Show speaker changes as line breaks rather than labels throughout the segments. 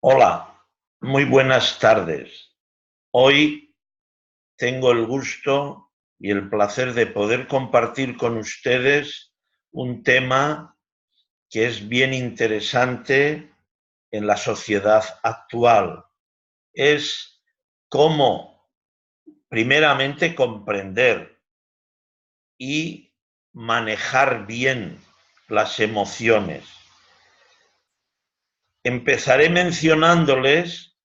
Hola, muy buenas tardes. Hoy tengo el gusto y el placer de poder compartir con ustedes un tema que es bien interesante en la sociedad actual. Es cómo, primeramente, comprender y manejar bien las emociones. Empezaré mencionándoles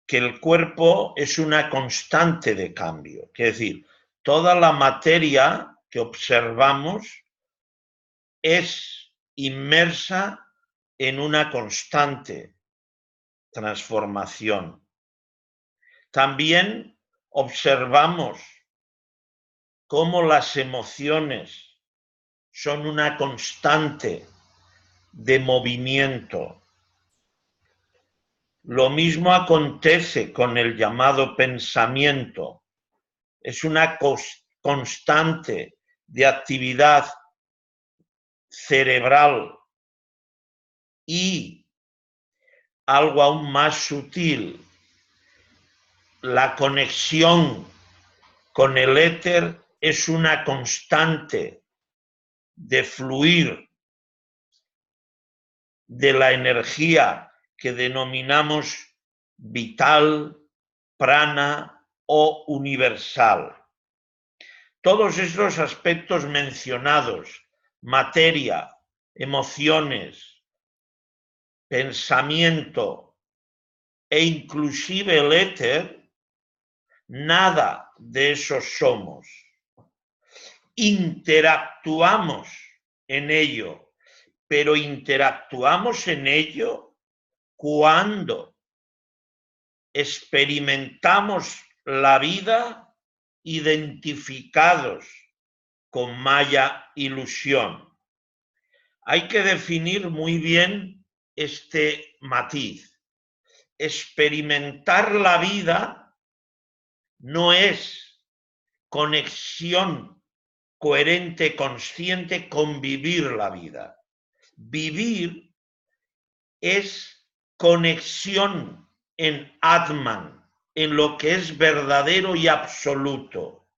que el cuerpo es una constante de cambio. Es decir, toda la materia que observamos es inmersa en una constante transformación. También observamos cómo las emociones son una constante de movimiento. Lo mismo acontece con el llamado pensamiento. Es una constante de actividad cerebral y algo aún más sutil, la conexión con el éter es una constante de fluir de la energía que denominamos vital, prana o universal. Todos estos aspectos mencionados, materia, emociones, pensamiento e inclusive el éter, nada de eso somos. Interactuamos en ello, pero interactuamos en ello cuando experimentamos la vida identificados con maya ilusión. Hay que definir muy bien este matiz. Experimentar la vida no es conexión coherente, consciente con vivir la vida. Vivir es conexión en Atman, en lo que es verdadero y absoluto.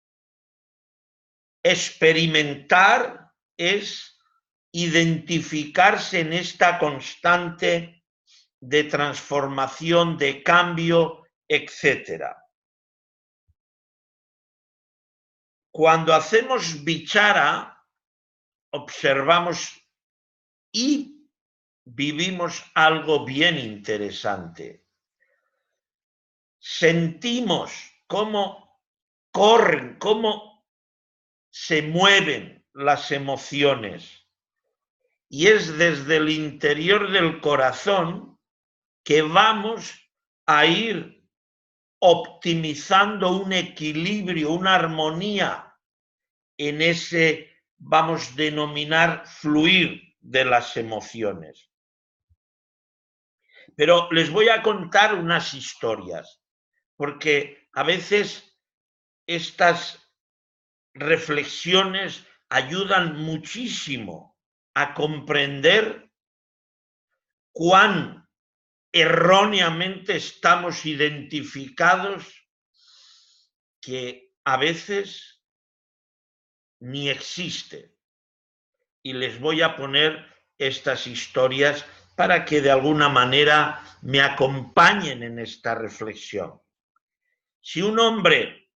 Experimentar es identificarse en esta constante de transformación, de cambio, etc. Cuando hacemos vichara, observamos y vivimos algo bien interesante. Sentimos cómo corren, cómo se mueven las emociones. Y es desde el interior del corazón que vamos a ir optimizando un equilibrio, una armonía en ese, vamos a denominar, fluir de las emociones. Pero les voy a contar unas historias, porque a veces estas reflexiones ayudan muchísimo a comprender cuán erróneamente estamos identificados, que a veces ni existe. Y les voy a poner estas historias para que de alguna manera me acompañen en esta reflexión. Si un hombre,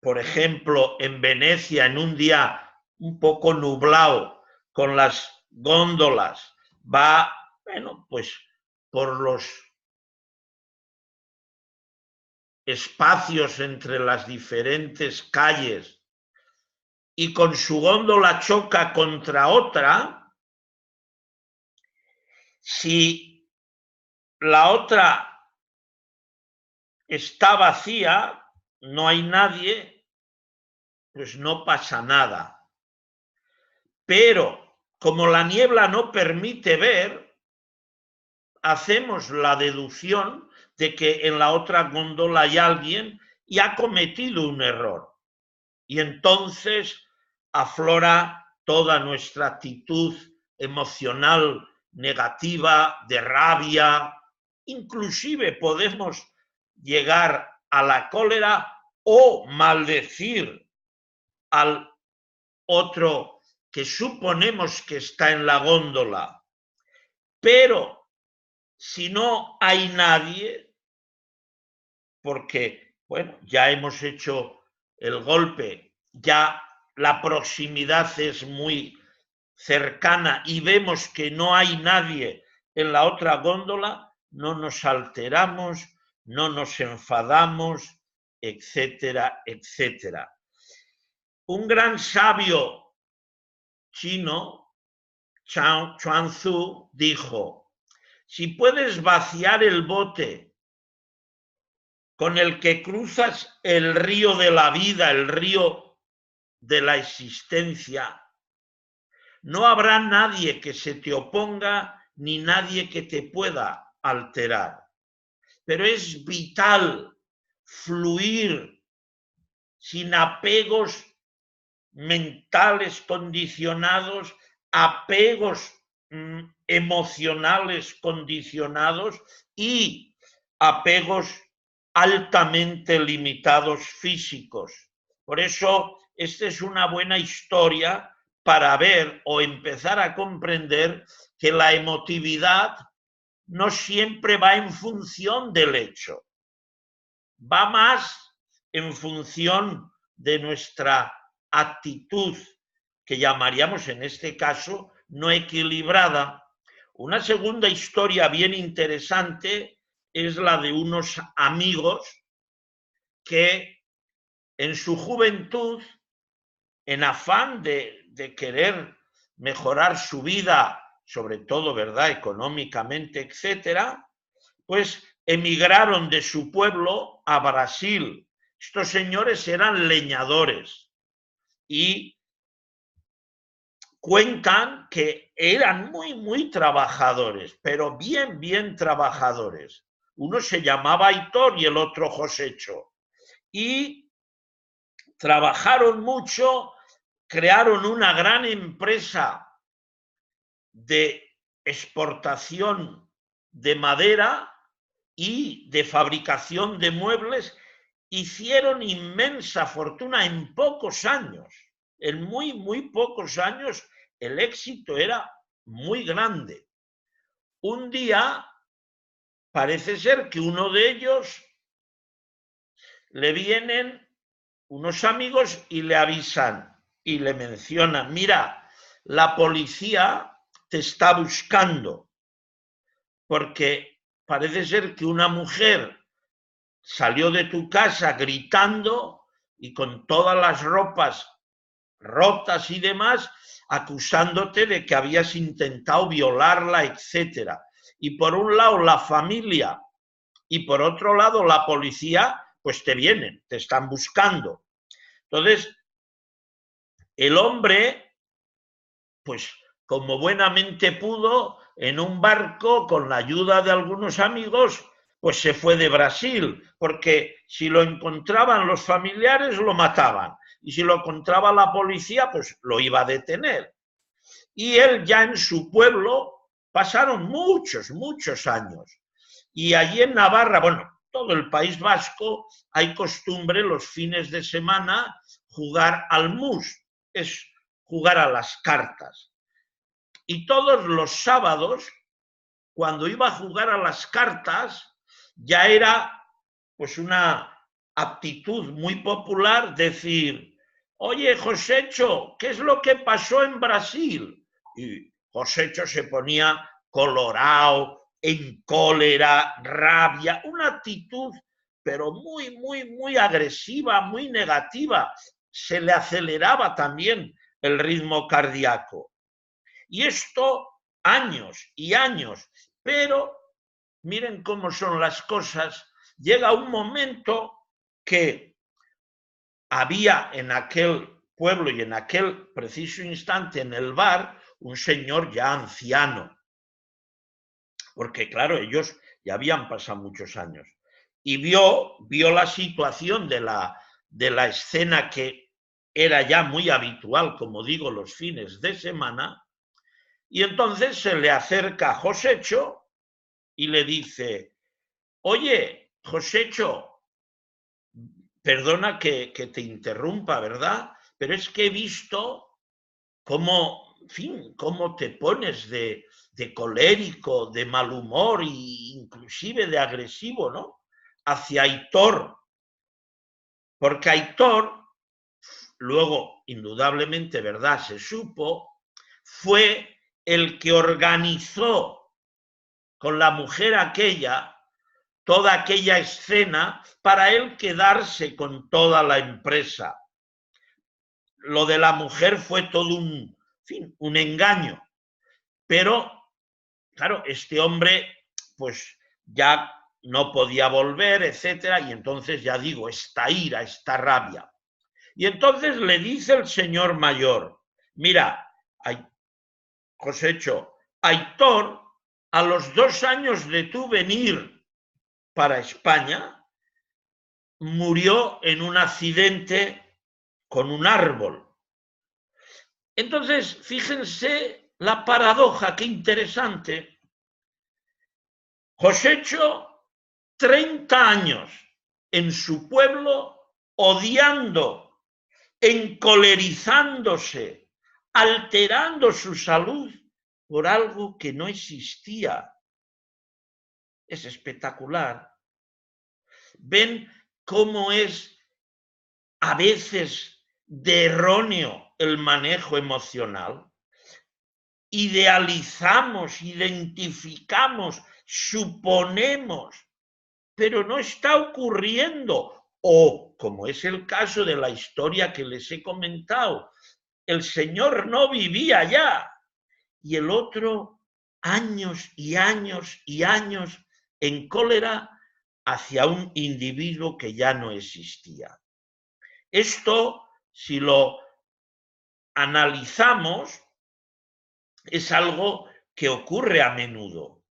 por ejemplo, en Venecia, en un día un poco nublado, con las góndolas, va, bueno, pues por los espacios entre las diferentes calles y con su góndola choca contra otra, si la otra está vacía, no hay nadie, pues no pasa nada. Pero como la niebla no permite ver, hacemos la deducción de que en la otra góndola hay alguien y ha cometido un error. Y entonces aflora toda nuestra actitud emocional negativa, de rabia, inclusive podemos llegar a la cólera o maldecir al otro que suponemos que está en la góndola. Pero si no hay nadie, porque, bueno, ya hemos hecho el golpe, ya la proximidad es muy cercana y vemos que no hay nadie en la otra góndola, no nos alteramos, no nos enfadamos, etcétera, etcétera. Un gran sabio chino, Chuanzu, dijo: si puedes vaciar el bote con el que cruzas el río de la vida, el río de la existencia, no habrá nadie que se te oponga ni nadie que te pueda alterar. Pero es vital fluir sin apegos mentales condicionados, apegos emocionales condicionados y apegos altamente limitados físicos. Por eso, esta es una buena historia para ver o empezar a comprender que la emotividad no siempre va en función del hecho, va más en función de nuestra actitud, que llamaríamos en este caso no equilibrada. Una segunda historia bien interesante es la de unos amigos que en su juventud, en afán de querer mejorar su vida, sobre todo, ¿verdad?, económicamente, etcétera, pues emigraron de su pueblo a Brasil. Estos señores eran leñadores y cuentan que eran muy trabajadores, pero bien trabajadores. Uno se llamaba Aitor y el otro Josecho. Y trabajaron mucho, crearon una gran empresa de exportación de madera y de fabricación de muebles, hicieron inmensa fortuna en pocos años. En muy pocos años el éxito era muy grande. Un día parece ser que uno de ellos le vienen unos amigos y le avisan y le mencionan: mira, la policía te está buscando porque parece ser que una mujer salió de tu casa gritando y con todas las ropas rotas y demás, acusándote de que habías intentado violarla, etcétera. Y por un lado la familia y por otro lado la policía, pues te vienen, te están buscando. Entonces, el hombre, pues como buenamente pudo, en un barco, con la ayuda de algunos amigos, pues se fue de Brasil, porque si lo encontraban los familiares lo mataban, y si lo encontraba la policía, pues lo iba a detener. Y él ya en su pueblo pasaron muchos años. Y allí en Navarra, bueno, todo el País Vasco, hay costumbre los fines de semana jugar al mus, es jugar a las cartas. Y todos los sábados, cuando iba a jugar a las cartas, ya era pues una aptitud muy popular decir: oye, Josecho, ¿qué es lo que pasó en Brasil? Y Josecho se ponía colorado, en cólera, rabia, una actitud pero muy agresiva, muy negativa. Se le aceleraba también el ritmo cardíaco. Y esto años y años, pero miren cómo son las cosas. Llega un momento que había en aquel pueblo y en aquel preciso instante en el bar un señor ya anciano, porque claro, ellos ya habían pasado muchos años, y vio la situación de la escena, que era ya muy habitual, como digo, los fines de semana, Y entonces se le acerca a Josecho y le dice, oye, Josecho, perdona que te interrumpa, ¿verdad? Pero es que he visto cómo, en fin, cómo te pones de colérico, de mal humor e inclusive de agresivo, ¿no? Hacia Aitor. Porque Aitor, luego, indudablemente, ¿verdad? Se supo, fue el que organizó con la mujer aquella toda aquella escena para él quedarse con toda la empresa. Lo de la mujer fue todo un, en fin, un engaño. Pero, claro, este hombre, pues ya no podía volver, etcétera, y entonces ya digo, esta ira, esta rabia. Y entonces le dice el señor mayor, mira, Josecho, Aitor, a los 2 años de tú venir para España, murió en un accidente con un árbol. Entonces, fíjense la paradoja, qué interesante. Josecho, 30 años en su pueblo, odiando, encolerizándose, alterando su salud por algo que no existía. Es espectacular. ¿Ven cómo es a veces de erróneo el manejo emocional? Idealizamos, identificamos, suponemos, pero no está ocurriendo. O, como es el caso de la historia que les he comentado, el señor no vivía ya y el otro años y años y años en cólera hacia un individuo que ya no existía. Esto, si lo analizamos, es algo que ocurre a menudo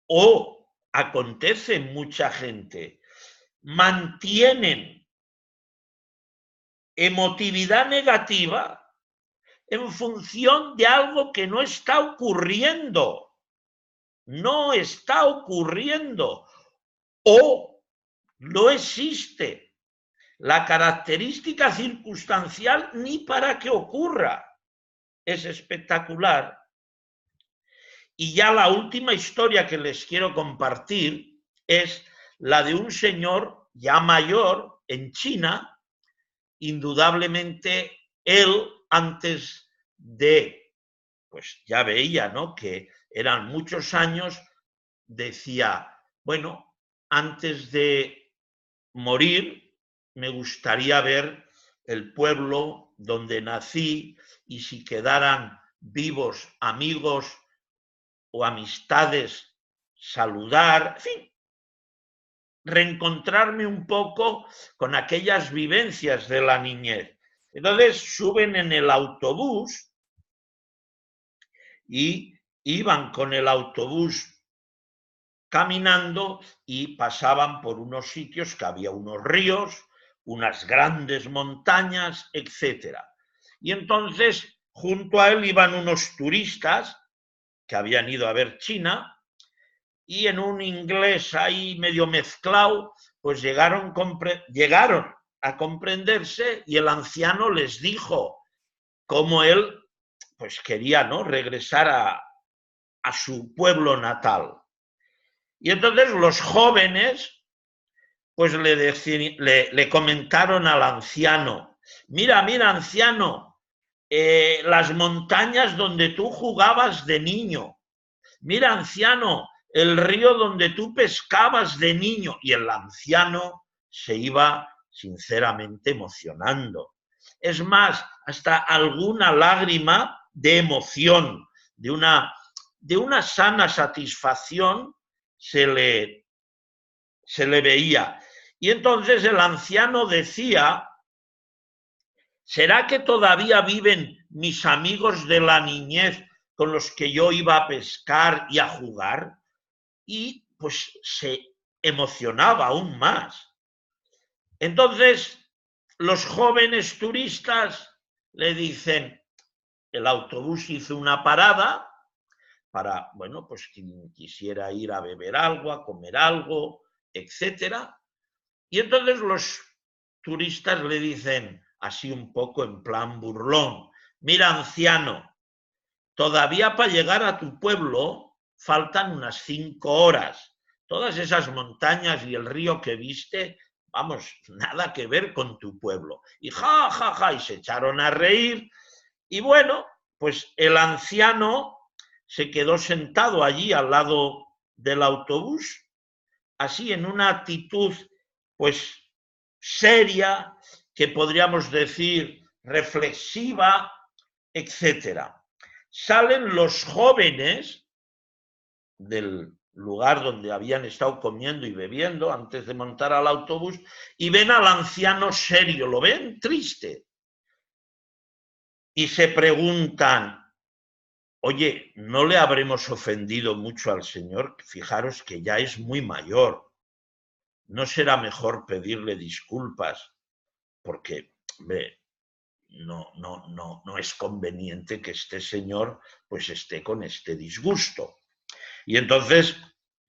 o acontece en mucha gente. Mantienen emotividad negativa en función de algo que no está ocurriendo. No está ocurriendo o no existe la característica circunstancial ni para que ocurra. Es espectacular. Y ya la última historia que les quiero compartir es la de un señor ya mayor en China. Indudablemente él antes de, pues ya veía, ¿no?, que eran muchos años, decía, bueno, antes de morir me gustaría ver el pueblo donde nací y si quedaran vivos amigos o amistades, saludar, en fin, reencontrarme un poco con aquellas vivencias de la niñez. Entonces suben en el autobús y iban con el autobús caminando y pasaban por unos sitios que había unos ríos, unas grandes montañas, etc. Y entonces junto a él iban unos turistas que habían ido a ver China y en un inglés ahí medio mezclado, pues llegaron a comprenderse y el anciano les dijo cómo él pues quería, ¿no?, regresar a su pueblo natal. Y entonces los jóvenes pues le comentaron al anciano, mira, anciano, las montañas donde tú jugabas de niño, mira, anciano, el río donde tú pescabas de niño. Y el anciano se iba sinceramente emocionando. Es más, hasta alguna lágrima de emoción, de una sana satisfacción se le veía. Y entonces el anciano decía, ¿será que todavía viven mis amigos de la niñez con los que yo iba a pescar y a jugar? Y pues se emocionaba aún más. Entonces, los jóvenes turistas le dicen, el autobús hizo una parada para, bueno, pues quien quisiera ir a beber algo, a comer algo, etcétera. Y entonces los turistas le dicen, así un poco en plan burlón, mira, anciano, todavía para llegar a tu pueblo faltan unas 5 horas. Todas esas montañas y el río que viste, vamos, nada que ver con tu pueblo. Y ja, ja, ja, y se echaron a reír. Y bueno, pues el anciano se quedó sentado allí al lado del autobús, así en una actitud, pues, seria, que podríamos decir reflexiva, etcétera. Salen los jóvenes del lugar donde habían estado comiendo y bebiendo antes de montar al autobús y ven al anciano serio, lo ven triste. Y se preguntan, oye, ¿no le habremos ofendido mucho al Señor? Fijaros que ya es muy mayor. ¿No será mejor pedirle disculpas? Porque, hombre, no es conveniente que este señor pues esté con este disgusto. Y entonces,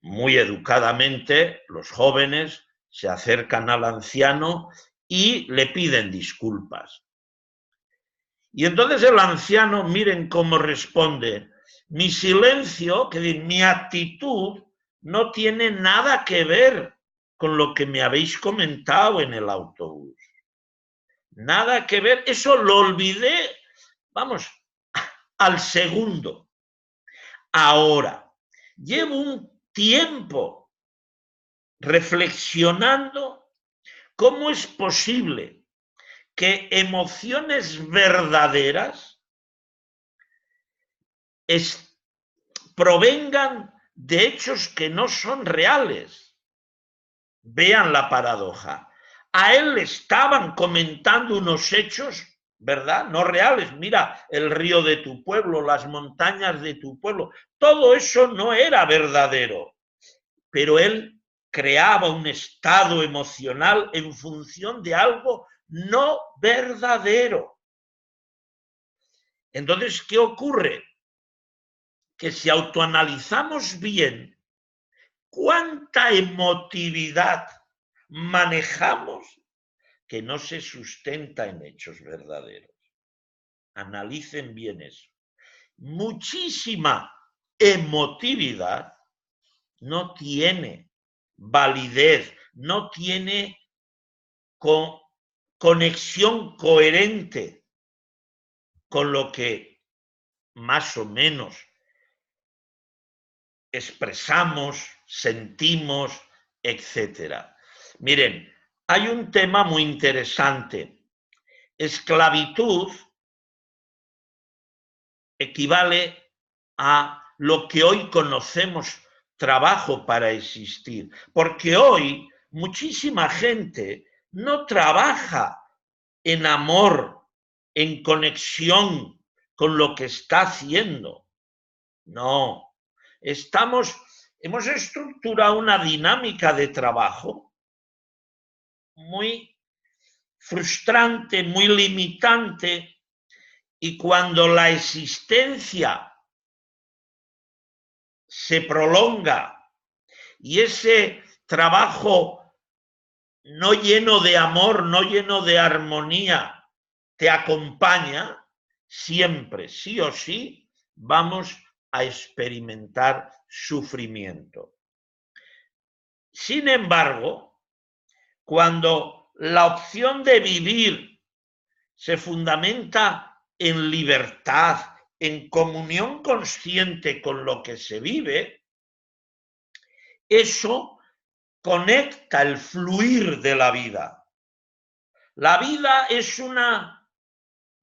muy educadamente, los jóvenes se acercan al anciano y le piden disculpas. Y entonces el anciano, miren cómo responde, mi silencio, mi actitud no tiene nada que ver con lo que me habéis comentado en el autobús. Nada que ver, eso lo olvidé, vamos, al segundo. Ahora, llevo un tiempo reflexionando cómo es posible que emociones verdaderas provengan de hechos que no son reales. Vean la paradoja. A él le estaban comentando unos hechos, ¿verdad? No reales. Mira, el río de tu pueblo, las montañas de tu pueblo. Todo eso no era verdadero. Pero él creaba un estado emocional en función de algo no verdadero. Entonces, ¿qué ocurre? Que si autoanalizamos bien, ¿cuánta emotividad manejamos que no se sustenta en hechos verdaderos? Analicen bien eso. Muchísima emotividad no tiene validez, no tiene conexión coherente con lo que más o menos expresamos, sentimos, etcétera. Miren, hay un tema muy interesante. Esclavitud equivale a lo que hoy conocemos trabajo para existir, porque hoy muchísima gente no trabaja en amor, en conexión con lo que está haciendo. No, hemos estructurado una dinámica de trabajo muy frustrante, muy limitante, y cuando la existencia se prolonga y ese trabajo no lleno de amor, no lleno de armonía, te acompaña, siempre, sí o sí, vamos a experimentar sufrimiento. Sin embargo, cuando la opción de vivir se fundamenta en libertad, en comunión consciente con lo que se vive, eso conecta el fluir de la vida. La vida es una,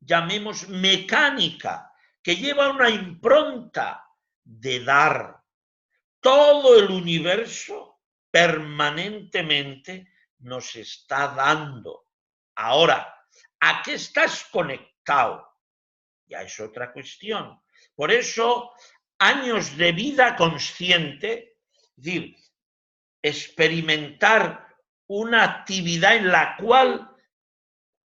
llamemos, mecánica que lleva una impronta de dar. Todo el universo permanentemente nos está dando. Ahora, ¿a qué estás conectado? Ya es otra cuestión. Por eso, años de vida consciente, es decir, experimentar una actividad en la cual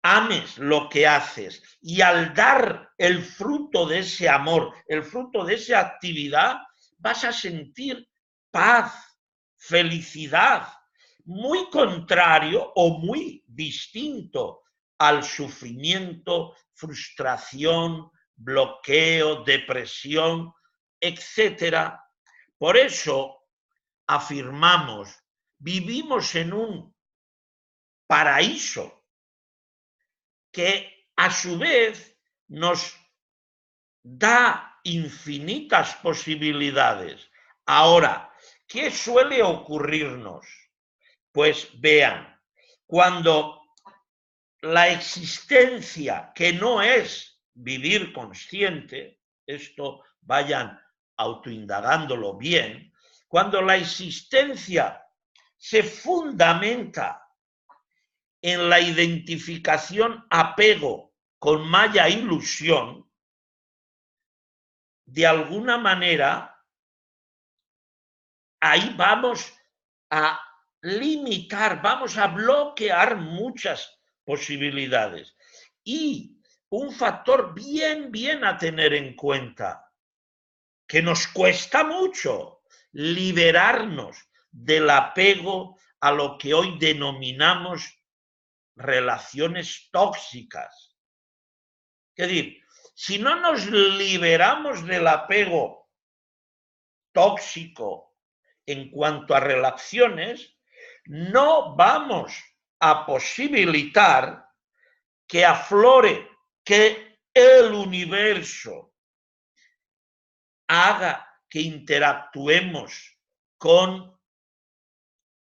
ames lo que haces y al dar el fruto de ese amor, el fruto de esa actividad, vas a sentir paz, felicidad, muy contrario o muy distinto al sufrimiento, frustración, bloqueo, depresión, etc. Por eso afirmamos, vivimos en un paraíso que a su vez nos da infinitas posibilidades. Ahora, ¿qué suele ocurrirnos? Pues vean, cuando la existencia, que no es vivir consciente, esto vayan autoindagándolo bien, cuando la existencia se fundamenta en la identificación apego con maya ilusión, de alguna manera, ahí vamos a limitar, vamos a bloquear muchas posibilidades. Y un factor bien a tener en cuenta, que nos cuesta mucho liberarnos del apego a lo que hoy denominamos relaciones tóxicas. Es decir, si no nos liberamos del apego tóxico en cuanto a relaciones, no vamos a posibilitar que aflore, que el universo haga que interactuemos con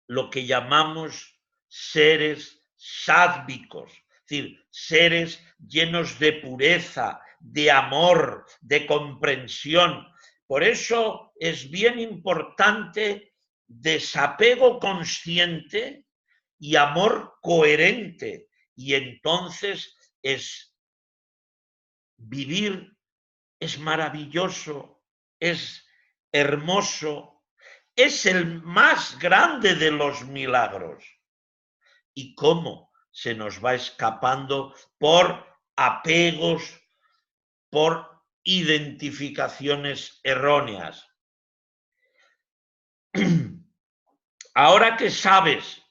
lo que llamamos seres sádvicos, es decir, seres llenos de pureza, de amor, de comprensión. Por eso es bien importante desapego consciente y amor coherente. Y entonces vivir es maravilloso, es hermoso, es el más grande de los milagros. ¿Y cómo se nos va escapando por apegos, por identificaciones erróneas? Ahora que sabes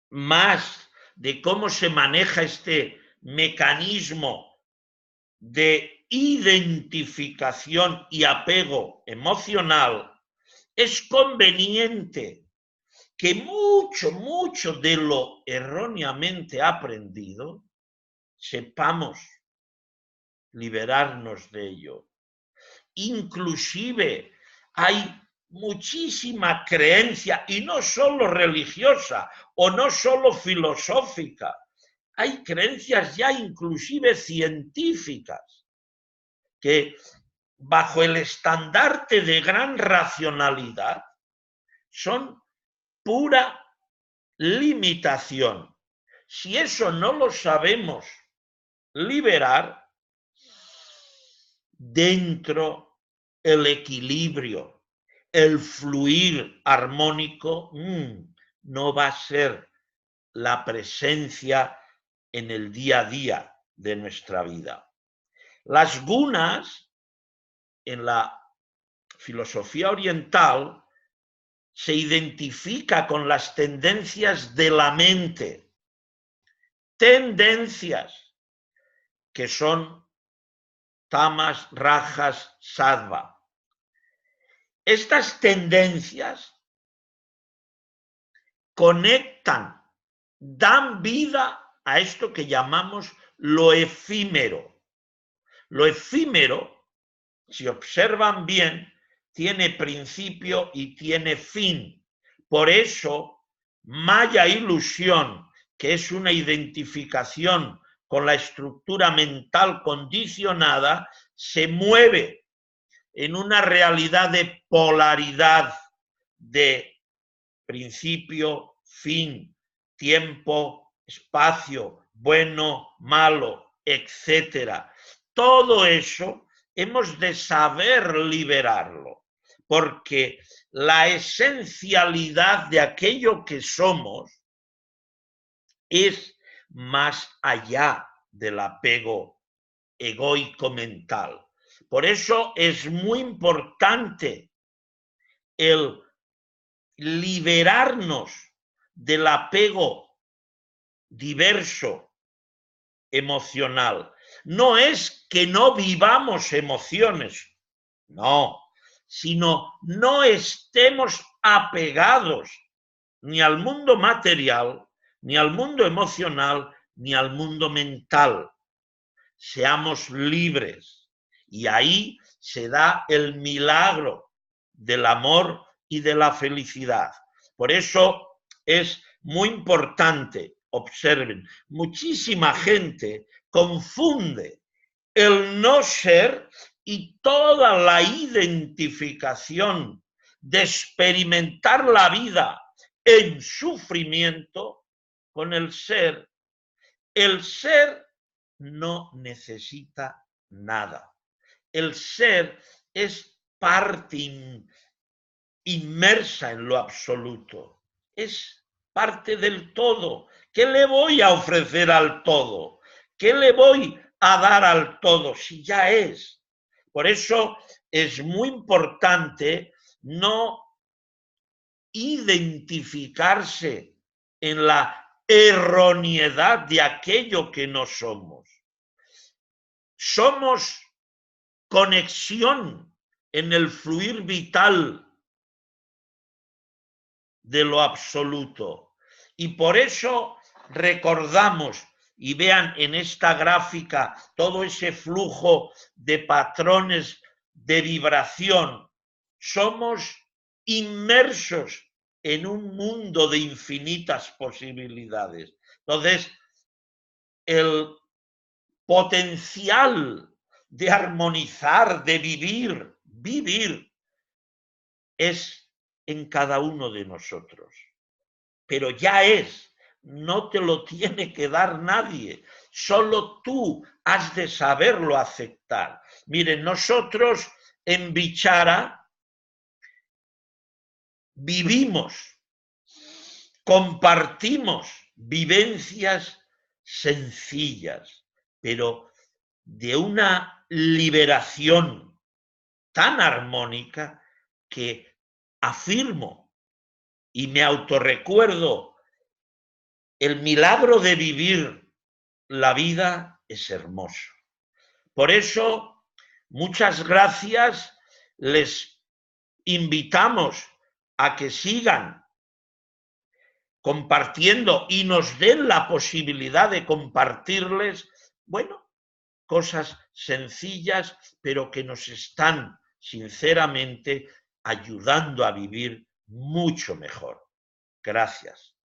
más de cómo se maneja este mecanismo de identificación y apego emocional, es conveniente que mucho de lo erróneamente aprendido sepamos liberarnos de ello. Inclusive hay muchísima creencia, y no solo religiosa o no solo filosófica, hay creencias ya inclusive científicas que bajo el estandarte de gran racionalidad son pura limitación. Si eso no lo sabemos liberar, dentro el equilibrio, el fluir armónico, no va a ser la presencia en el día a día de nuestra vida. Las gunas, en la filosofía oriental, se identifica con las tendencias de la mente. Tendencias que son tamas, rajas, sattva. Estas tendencias conectan, dan vida a esto que llamamos lo efímero. Lo efímero, si observan bien, tiene principio y tiene fin. Por eso, maya ilusión, que es una identificación con la estructura mental condicionada, se mueve en una realidad de polaridad, de principio, fin, tiempo, espacio, bueno, malo, etc. Todo eso hemos de saber liberarlo, porque la esencialidad de aquello que somos es más allá del apego egoico mental. Por eso es muy importante el liberarnos del apego diverso emocional. No es que no vivamos emociones, no, sino no estemos apegados ni al mundo material, ni al mundo emocional, ni al mundo mental. Seamos libres. Y ahí se da el milagro del amor y de la felicidad. Por eso es muy importante, observen, muchísima gente confunde el no ser y toda la identificación de experimentar la vida en sufrimiento con el ser. El ser no necesita nada. El ser es parte inmersa en lo absoluto. Es parte del todo. ¿Qué le voy a ofrecer al todo? ¿Qué le voy a dar al todo si ya es? Por eso es muy importante no identificarse en la erroneidad de aquello que no somos. Somos conexión en el fluir vital de lo absoluto. Y por eso recordamos, y vean en esta gráfica todo ese flujo de patrones de vibración, somos inmersos en un mundo de infinitas posibilidades. Entonces, el potencial de armonizar, de vivir, es en cada uno de nosotros. Pero ya es, no te lo tiene que dar nadie, solo tú has de saberlo aceptar. Miren, nosotros en Bichara vivimos, compartimos vivencias sencillas, pero de una liberación tan armónica que afirmo y me autorrecuerdo, el milagro de vivir la vida es hermoso. Por eso, muchas gracias, les invitamos a que sigan compartiendo y nos den la posibilidad de compartirles, bueno, cosas sencillas, pero que nos están sinceramente ayudando a vivir mucho mejor. Gracias.